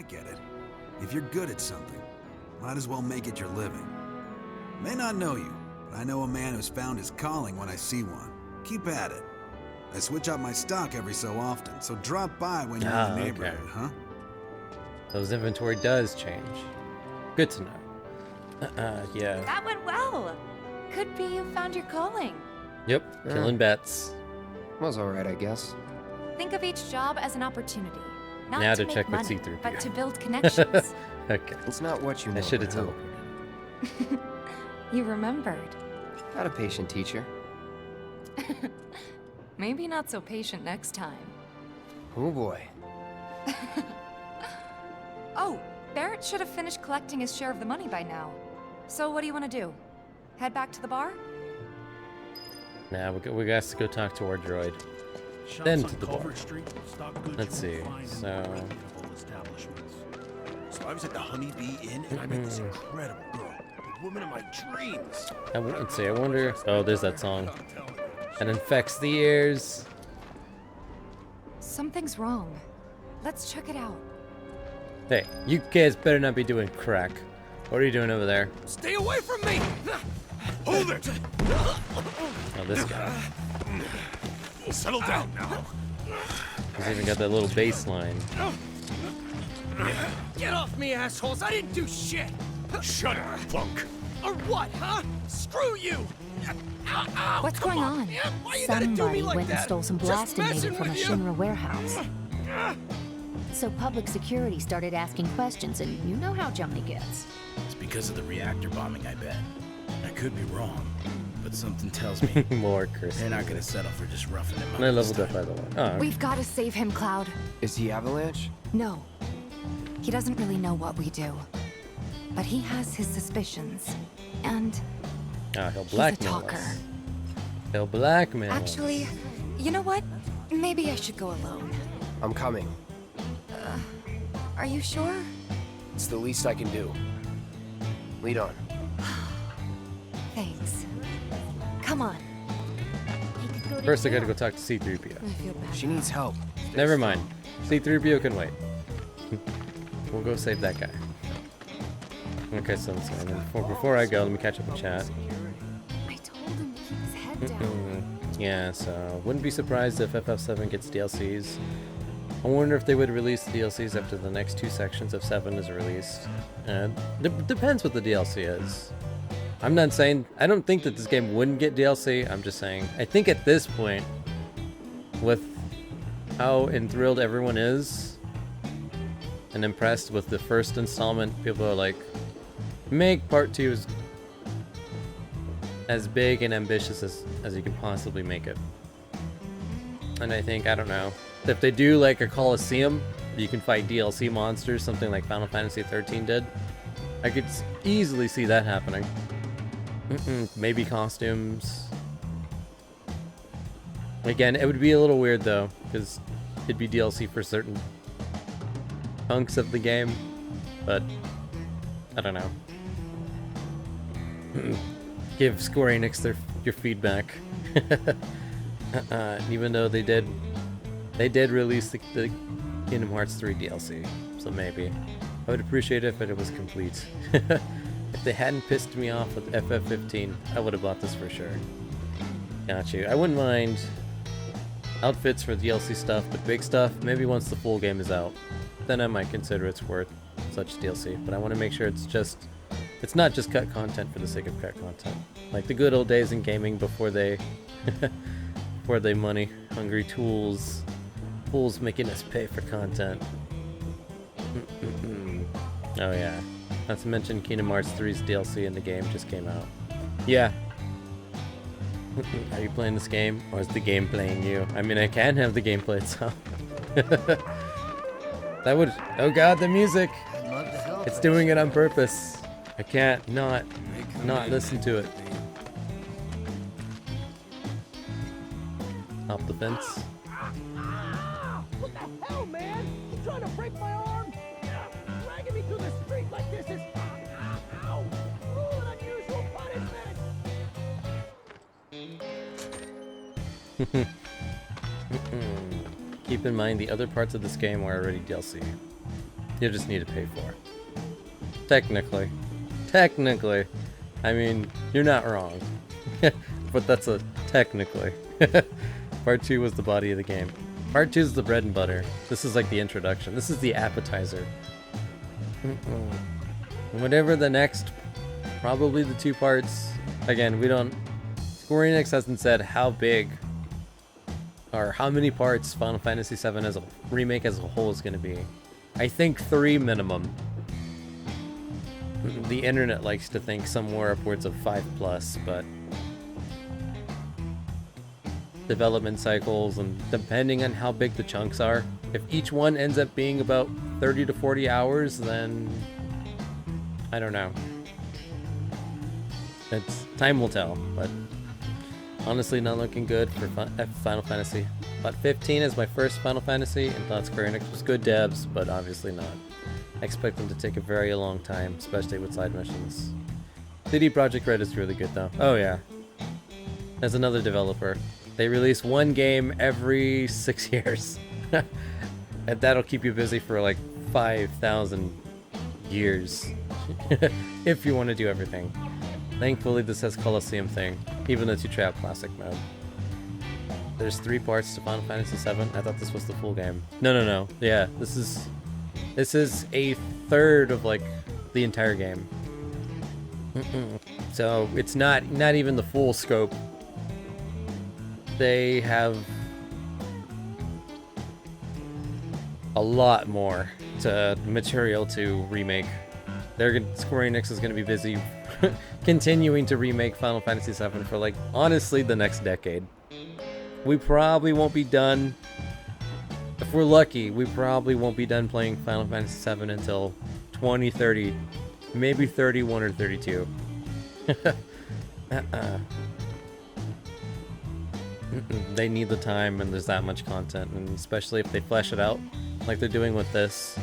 I get it. If you're good at something, might as well make it your living. May not know you, but I know a man who's found his calling when I see one. Keep at it. I switch up my stock every so often, so drop by when you're in the neighborhood, huh? Those inventory does change. Good to know. Yeah. That went well. Could be you found your calling. Yep, killing bets. Was alright, I guess. Think of each job as an opportunity. Not Now to to make check with money, C3PO. but to build connections. Okay. It's not what you know. I should have but told. who. You remembered. Not a patient teacher. Maybe not so patient next time. Oh boy. Oh, Barrett should have finished collecting his share of the money by now. So what do you want to do? Head back to the bar? Now we got to go talk to our droid. Shops Then on to the bar. Culver Street stock goods Let's you see, won't find in so- reputable establishments. So I was at the Honey Bee Inn and I met this incredible girl, the woman of my dreams. Let's see, I wonder... Oh, there's that song. That infects the ears. Something's wrong. Let's check it out. Hey, you kids better not be doing crack. What are you doing over there? Stay away from me! Hold it! Oh, this guy. Settle down now. He's even got that little bass line. Get off me, assholes! I didn't do shit! Shut up, punk. Or what, huh? Screw you! Ow, ow, What's come going on? on? Yeah, why you gotta do Somebody me like went and that? stole some Just blasting data messing from a with you. Shinra warehouse. So public security started asking questions, and you know how Johnny gets. It's because of the reactor bombing, I bet. I could be wrong, but something tells me More Chris. they're not gonna settle for just roughing him up. And I this leveled up, time. by the way. Oh, We've got to save him, Cloud. Is he Avalanche? No. He doesn't really know what we do. But he has his suspicions. And he'll he's a blackmail talker. us. He'll blackmail us. Actually, you know what? Maybe I should go alone. I'm coming. Are you sure? It's the least I can do. Lead on. Thanks. Come on. First, I gotta go talk to C-3PO. I feel bad. She needs help. Never mind. C-3PO can wait. We'll go save that guy. Okay, so let's see. And then before I go, let me catch up with chat. I told him to keep his head down. Yeah, so wouldn't be surprised if FF7 gets DLCs. I wonder if they would release the DLCs after the next two sections of 7 is released. Depends what the DLC is. I'm not saying... I don't think that this game wouldn't get DLC. I'm just saying... I think at this point, with how enthralled everyone is, and impressed with the first installment, people are like, make part 2 as big and ambitious as you can possibly make it. And I think, I don't know, if they do like a Coliseum, you can fight DLC monsters, something like Final Fantasy 13 did, I could easily see that happening. Maybe costumes. Again, it would be a little weird though, because it'd be DLC for certain chunks of the game, but I don't know. Give Square Enix your feedback. Even though they did release the Kingdom Hearts 3 DLC, so maybe I would appreciate it if it was complete. If they hadn't pissed me off with FF15, I would have bought this for sure. Got you. I wouldn't mind outfits for DLC stuff, but big stuff, maybe once the full game is out, then I might consider it's worth such DLC. But I want to make sure it's not just cut content for the sake of cut content, like the good old days in gaming before they money hungry tools making us pay for content. Oh yeah, not to mention Kingdom Hearts 3's DLC in the game just came out. Yeah. Are you playing this game, or is the game playing you? I mean, I can have the gameplay itself. That would... Oh god, the music! It's doing it on purpose. I can't not listen to it. Off the fence. What the hell, man? You trying to break my arm? Dragging me through the street like this is... Ow! Cruel and unusual punishment! Keep in mind, the other parts of this game are already DLC. You just need to pay for. Technically. Technically. I mean, you're not wrong. But that's a technically. Part 2 was the body of the game. Part 2 is the bread and butter. This is like the introduction. This is the appetizer. Whatever the next, probably the 2 parts. Again, we don't... Square Enix hasn't said how big or how many parts Final Fantasy VII as a remake as a whole is going to be. I think 3 minimum. The internet likes to think somewhere upwards of 5+, but development cycles and depending on how big the chunks are, if each one ends up being about 30 to 40 hours, then I don't know. It's time will tell, but honestly not looking good for Final Fantasy. But 15 is my first Final Fantasy and thought Square Enix was good devs, but obviously not. I expect them to take a very long time, especially with side missions. CD Projekt Red is really good though. Oh yeah. There's another developer. They release one game every 6 years. And that'll keep you busy for like 5,000 years. If you want to do everything. Thankfully this has Colosseum thing, even the 2-trap classic mode. There's 3 parts to Final Fantasy VII. I thought this was the full game. No. Yeah, this is a third of like the entire game. So it's not even the full scope. They have a lot more material to remake. Square Enix is going to be busy continuing to remake Final Fantasy VII for like honestly the next decade. We probably won't be done. If we're lucky, we probably won't be done playing Final Fantasy VII until 2030, maybe 31 or 32. They need the time, and there's that much content, and especially if they flesh it out like they're doing with this,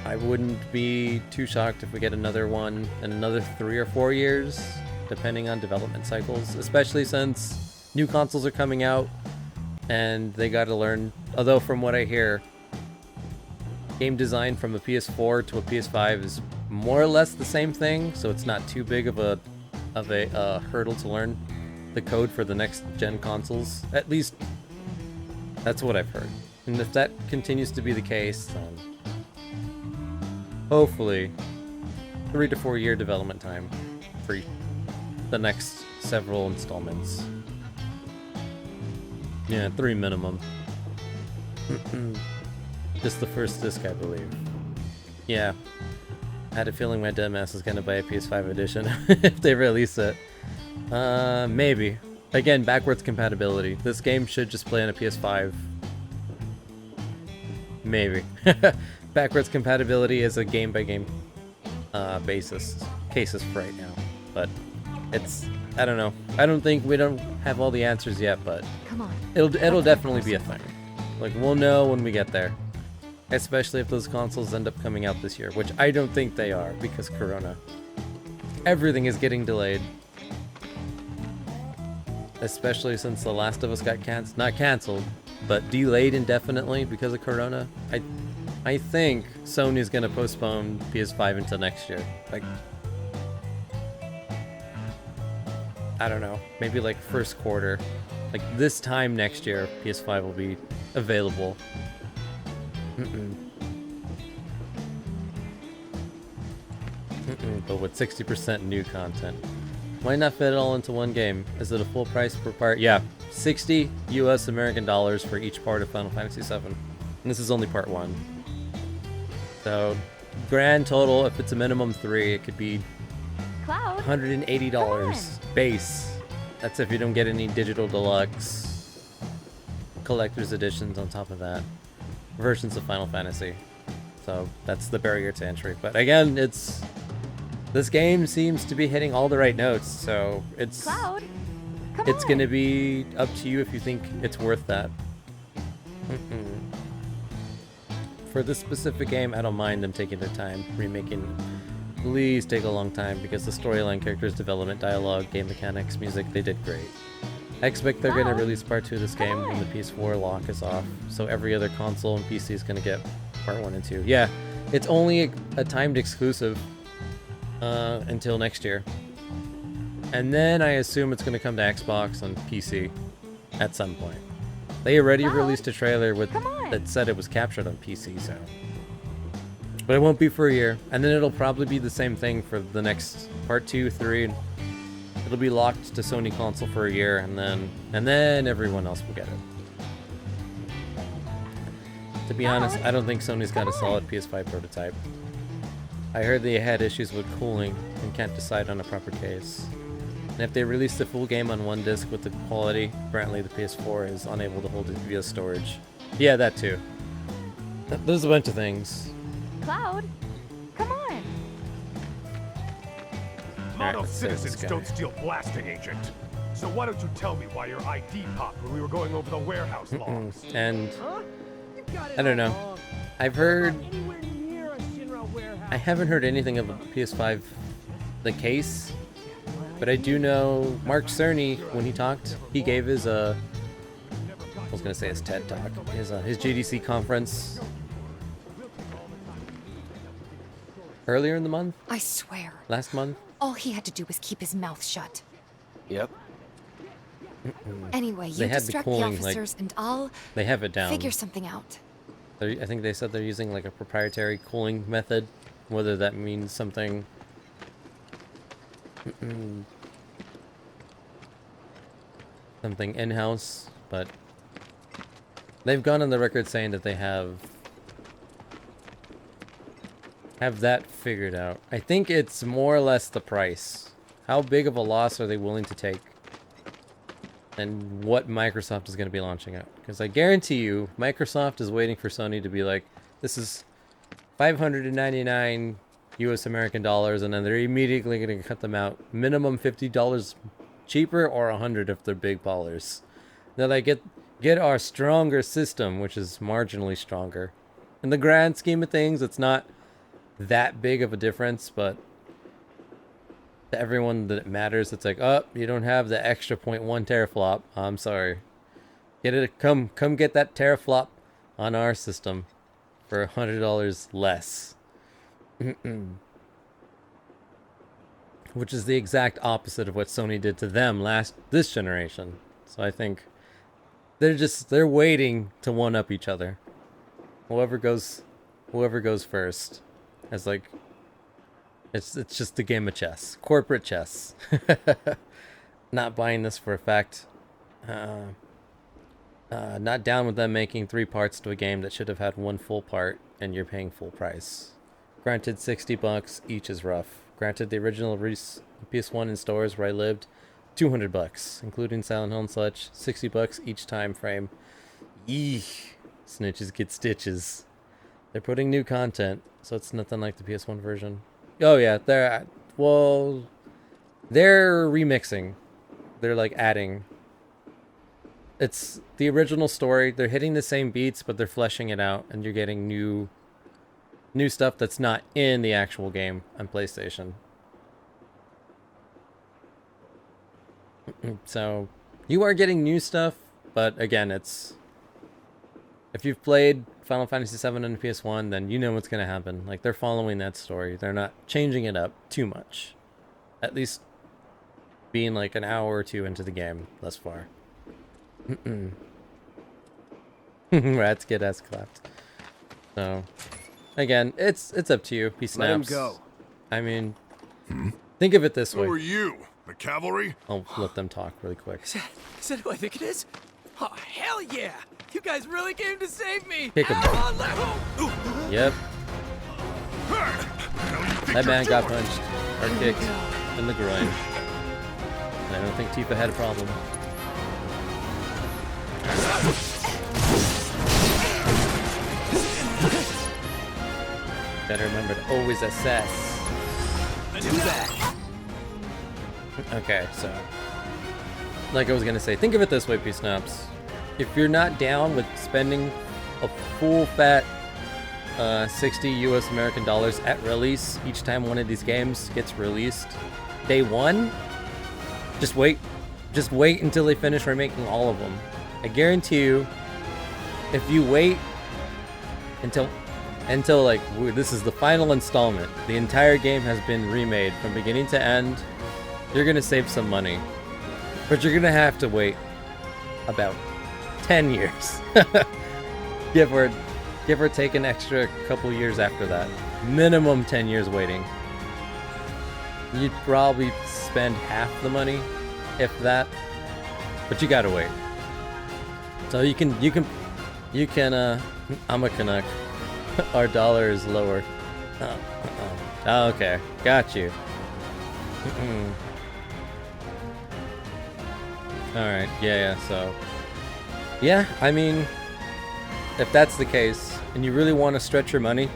I wouldn't be too shocked if we get another one in another 3 or 4 years, depending on development cycles, especially since new consoles are coming out and they gotta learn. Although from what I hear, game design from a PS4 to a PS5 is more or less the same thing, so it's not too big of a hurdle to learn the code for the next gen consoles. At least that's what I've heard. And if that continues to be the case, then hopefully 3 to 4 year development time for the next several installments. Yeah, 3 minimum. Just the first disc, I believe. Yeah. I had a feeling my dumbass is gonna buy a PS5 edition if they release it. Maybe. Again, backwards compatibility. This game should just play on a PS5. Maybe. Backwards compatibility is a game-by-game cases for right now. But it's, I don't know. We don't have all the answers yet, but Come on. it'll definitely be a thing. Like, we'll know when we get there. Especially if those consoles end up coming out this year, which I don't think they are because Corona. Everything is getting delayed. Especially since The Last of Us got not canceled, but delayed indefinitely because of Corona. I think Sony's gonna postpone PS5 until next year. Like, I don't know, maybe like first quarter. Like this time next year, PS5 will be available. But with 60% new content. Why not fit it all into one game? Is it a full price per part? Yeah, 60 US American dollars for each part of Final Fantasy VII. And this is only part 1. So, grand total, if it's a minimum 3, it could be Cloud. $180 base. That's if you don't get any digital deluxe collector's editions on top of that. Versions of Final Fantasy. So that's the barrier to entry. But again, this game seems to be hitting all the right notes, so it's Cloud. it's gonna be up to you if you think it's worth that. For this specific game, I don't mind them taking their time remaking. Please take a long time because the storyline, characters, development, dialogue, game mechanics, music, they did great. I expect they're gonna release part 2 of this game when the PS4 lock is off, so every other console and PC is gonna get part 1 and 2. Yeah, It's only a timed exclusive until next year. And then I assume it's going to come to Xbox and PC at some point. They already released a trailer that said it was captured on PC, so. But it won't be for a year. And then it'll probably be the same thing for the next part 2, 3. It'll be locked to Sony console for a year, and then everyone else will get it. To be honest, I don't think Sony's got a solid PS5 prototype. I heard they had issues with cooling and can't decide on a proper case. And if they release the full game on one disc with the quality, apparently the PS4 is unable to hold it via storage. Yeah, that too. There's a bunch of things. Cloud, come on. Model let's save this citizens guy. don't steal blasting, Agent. So why don't you tell me why your ID popped when we were going over the warehouse logs? And Huh? You got it I don't know. all wrong. I've heard. Anywhere near a Shinra warehouse. I haven't heard anything of a PS5, the case, but I do know Mark Cerny, when he talked, he gave his I was gonna say his TED talk, his GDC conference earlier in the month, I swear, last month. all he had to do was keep his mouth shut. Yep. Anyway, They you had the distract the cooling, like, officers and I'll They have it down. figure something out. I think they said they're using like a proprietary cooling method, whether that means something. Something in-house, but they've gone on the record saying that they have that figured out. I think it's more or less the price. How big of a loss are they willing to take? And what Microsoft is going to be launching out. Because I guarantee you, Microsoft is waiting for Sony to be like, this is 599 US American dollars, and then they're immediately going to cut them out. Minimum $50 cheaper, or 100 if they're big ballers. They're like, get our stronger system, which is marginally stronger. In the grand scheme of things, it's not that big of a difference, but to everyone that it matters, it's like, oh, you don't have the extra 0.1 teraflop. I'm sorry. Get it. Come get that teraflop on our system for $100 less. Which is the exact opposite of what Sony did to them this generation. So I think they're waiting to one up each other. Whoever goes first. As like, it's just a game of chess, corporate chess. Not buying this for a fact. Not down with them making 3 parts to a game that should have had 1 full part, and you're paying full price. Granted, $60 each is rough. Granted, the original PS1 in stores where I lived, $200, including Silent Hill and such. $60 each time frame. Eesh, snitches get stitches. They're putting new content, so it's nothing like the PS1 version. Oh yeah, they're remixing. They're like adding. It's the original story. They're hitting the same beats, but they're fleshing it out, and you're getting new stuff that's not in the actual game on PlayStation. So you are getting new stuff, but again, it's if you've played Final Fantasy VII on PS1, then you know what's going to happen. Like, they're following that story. They're not changing it up too much. At least being like an hour or 2 into the game thus far. Rats get ass clapped. So, again, it's up to you. He snaps. Let him go. I mean, think of it this way. Who are you? The cavalry? I'll let them talk really quick. Is that who I think it is? Oh, hell yeah! You guys really came to save me! Kick him. Yep. That man got punched or kicked in the groin. And I don't think Tifa had a problem. Better remember to always assess. Do that. Okay, so like I was gonna say, think of it this way, P-Snaps. If you're not down with spending a full fat 60 US American dollars at release each time one of these games gets released, day 1, just wait until they finish remaking all of them. I guarantee you, if you wait until until like this is the final installment. The entire game has been remade from beginning to end. You're gonna save some money, but you're gonna have to wait about 10 years. give or take an extra couple years after that. Minimum 10 years waiting. You'd probably spend half the money, if that, but you gotta wait. So you can I'm a Canuck. Our dollar is lower. Oh, okay, got you. Alright, yeah, so yeah, I mean, if that's the case and you really want to stretch your money,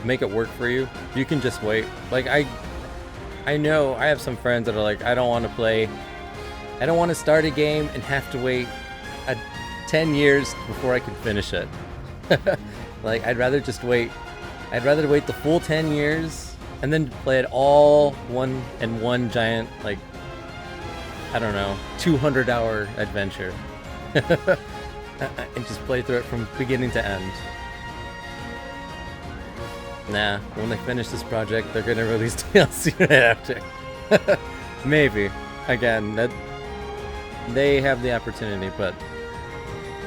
make it work for you, you can just wait. Like I know I have some friends that are like, I don't want to start a game and have to wait 10 years before I can finish it. Like, I'd rather just wait. I'd rather wait the full 10 years and then play it all one giant, like, I don't know, 200-hour adventure. And just play through it from beginning to end. Nah, when they finish this project, they're gonna release DLC right after. Maybe. Again, that they have the opportunity, but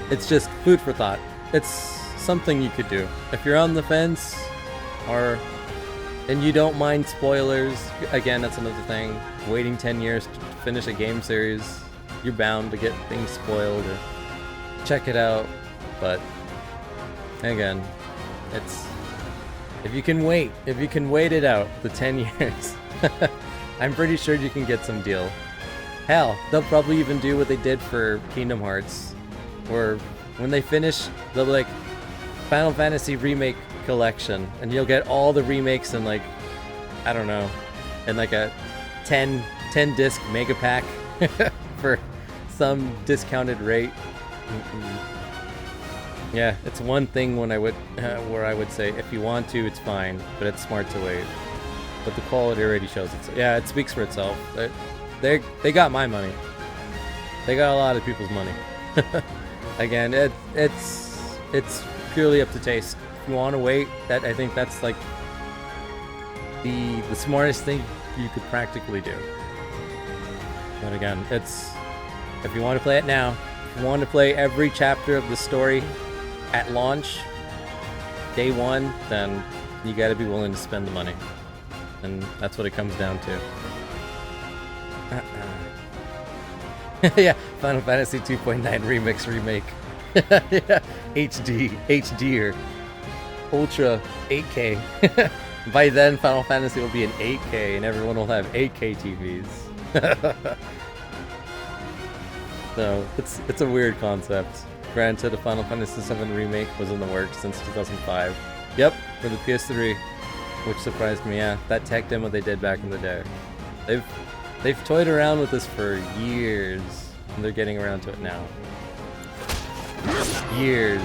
it's just food for thought. It's something you could do. If you're on the fence, and you don't mind spoilers, again, that's another thing. Waiting 10 years to finish a game series, you're bound to get things spoiled or check it out. But again, it's if you can wait it out the 10 years, I'm pretty sure you can get some deal. Hell, they'll probably even do what they did for Kingdom Hearts, where when they finish, they'll be like Final Fantasy Remake Collection, and you'll get all the remakes in like, I don't know, in like a 10 disc mega pack for some discounted rate. Yeah, it's one thing when where I would say if you want to, it's fine, but it's smart to wait. But the quality already shows it. Yeah, it speaks for itself. They got my money. They got a lot of people's money. Again, it's purely up to taste. If you want to wait, I think that's like the smartest thing you could practically do. But again, it's if you want to play it now, if you want to play every chapter of the story at launch, day one, then you got to be willing to spend the money, and that's what it comes down to. Yeah, Final Fantasy 2.9 Remix Remake. Yeah, HD or Ultra 8K. By then, Final Fantasy will be in 8K, and everyone will have 8K TVs. So it's a weird concept. Granted, a Final Fantasy VII Remake was in the works since 2005. Yep, for the PS3, which surprised me. Yeah, that tech demo they did back in the day. They've toyed around with this for years, and they're getting around to it now. Years.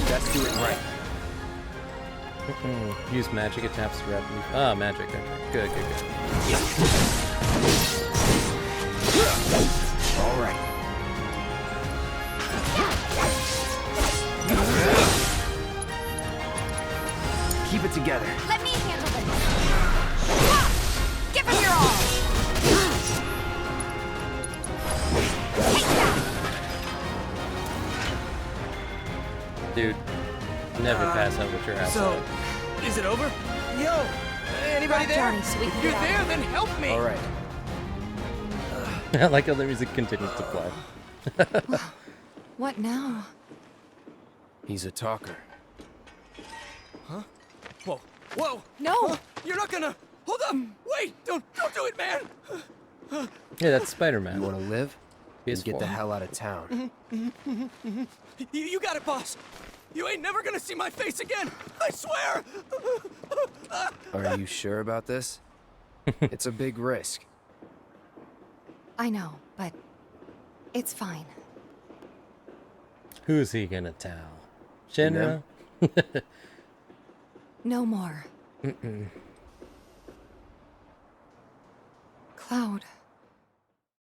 Let's do it right. Use magic attacks to rapidly. Ah, magic. Okay. Good. All right. Keep it together. Let me handle this. Give him your all. Dude, never pass out with your ass So, out. is it over? Yo, anybody there? Johnny, so we can If you're get out there, of then help me. All right. I like how the music continues to play. What now? He's a talker. Huh? Whoa, whoa! No! You're not gonna. Hold up! Wait! Don't do it, man! Yeah, that's Spider-Man. You want to live? Then PS4. get the hell out of town. You got it, boss. You ain't never gonna see my face again. I swear. Are you sure about this? It's a big risk. I know, but it's fine. Who's he gonna tell? Shinra? No more. Cloud.